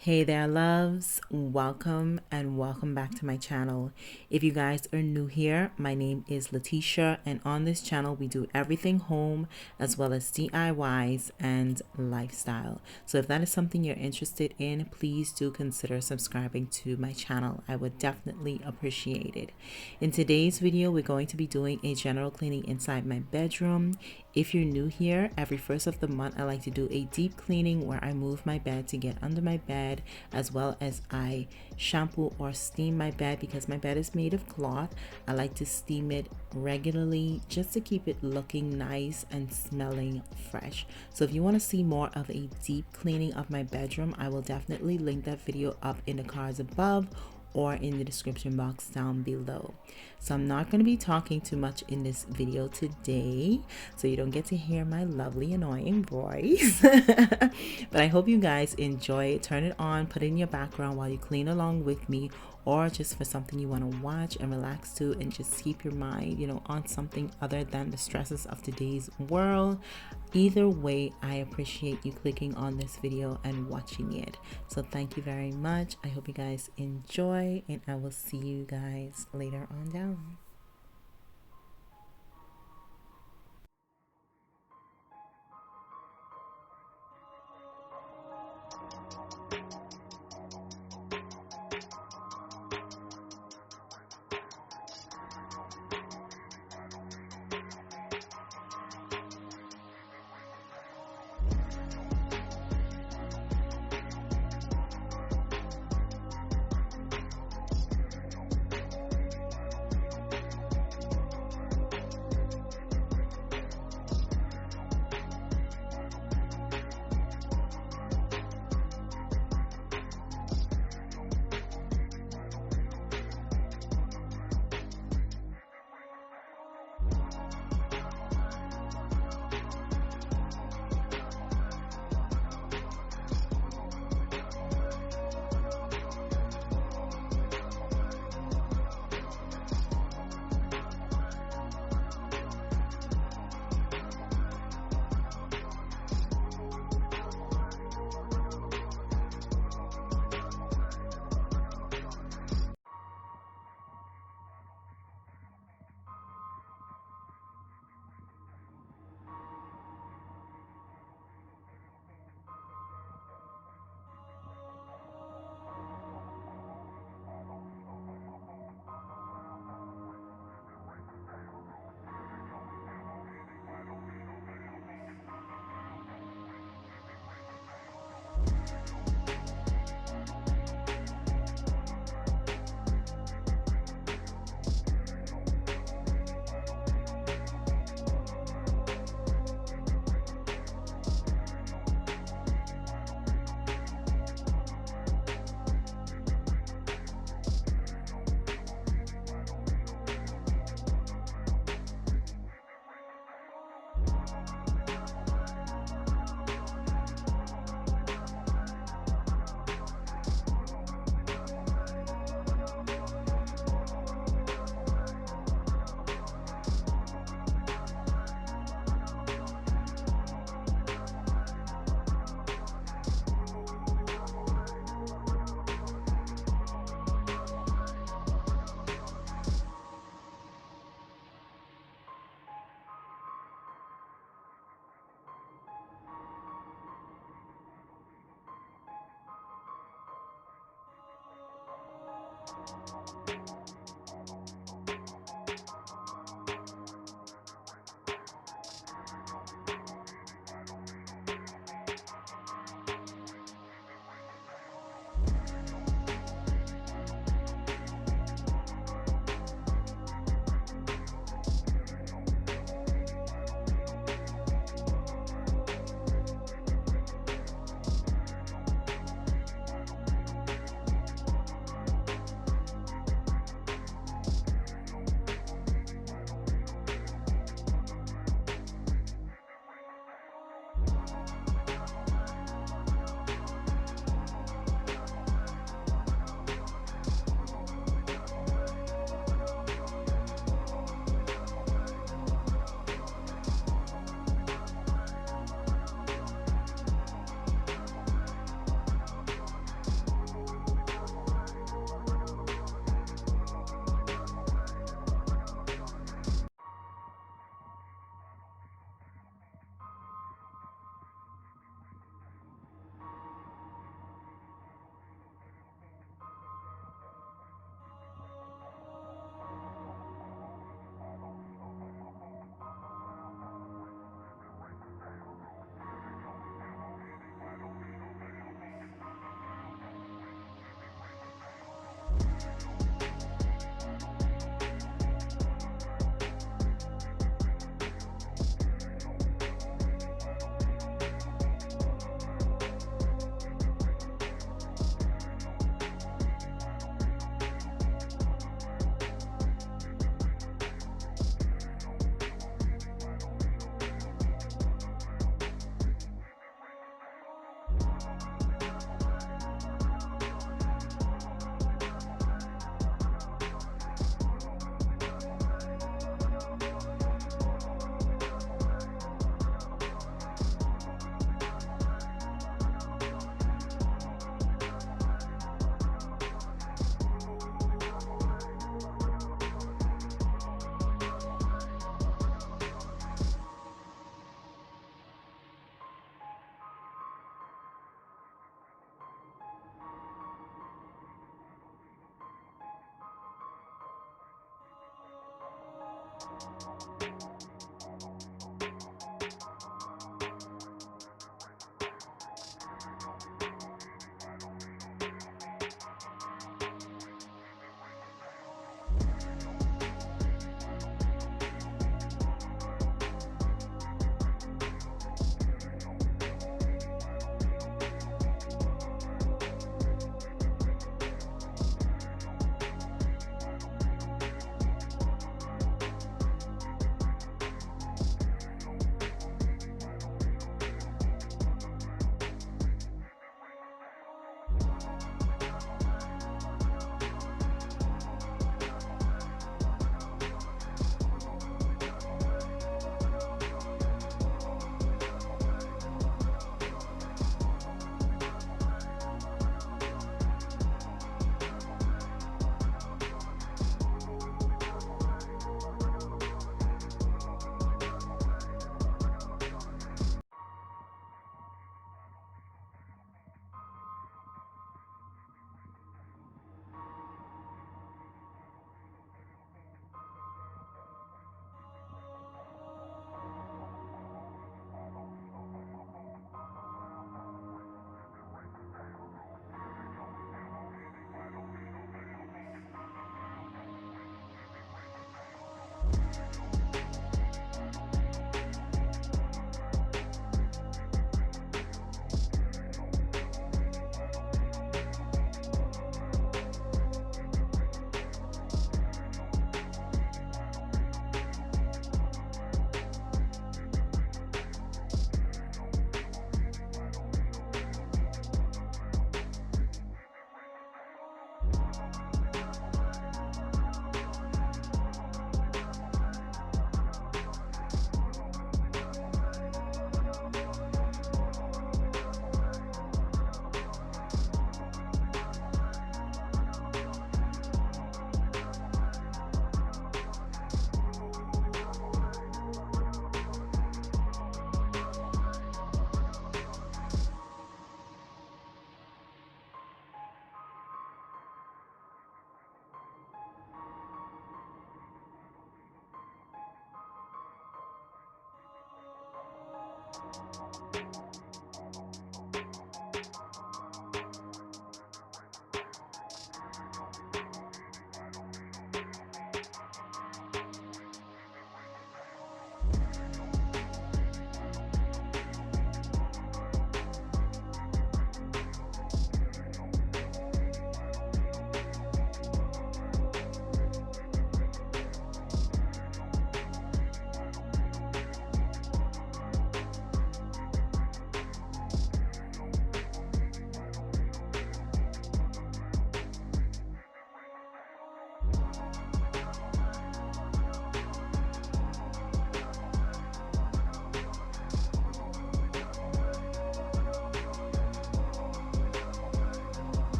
Hey there, loves. Welcome and welcome back to my channel. If you guys are new here, my name is Lateisha, and on this channel we do everything home as well as DIYs and lifestyle. So if that is something you're interested in, please do consider subscribing to my channel. I would definitely appreciate it. In today's video, we're going to be doing a general cleaning inside my bedroom. If you're new here, every first of the month I like to do a deep cleaning where I move my bed to get under my bed, as well as I shampoo or steam my bed. Because my bed is made of cloth, I like to steam it regularly just to keep it looking nice and smelling fresh. So if you want to see more of a deep cleaning of my bedroom, I will definitely link that video up in the cards above or in the description box down below. So I'm not going to be talking too much in this video today, so you don't get to hear my lovely annoying voice. But I hope you guys enjoy it. Turn it on, put it in your background while you clean along with me, or just for something you want to watch and relax to, and just keep your mind, on something other than the stresses of today's world. Either way, I appreciate you clicking on this video and watching it. So thank you very much. I hope you guys enjoy, and I will see you guys later on down.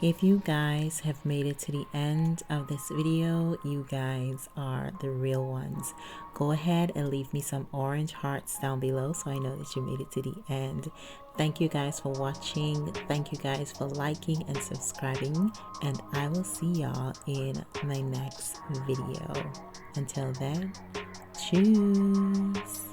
If you guys have made it to the end of this video, you guys are the real ones. Go ahead and leave me some orange hearts down below so I know that you made it to the end. Thank you guys for watching. Thank you guys for liking and subscribing. And I will see y'all in my next video. Until then, choose.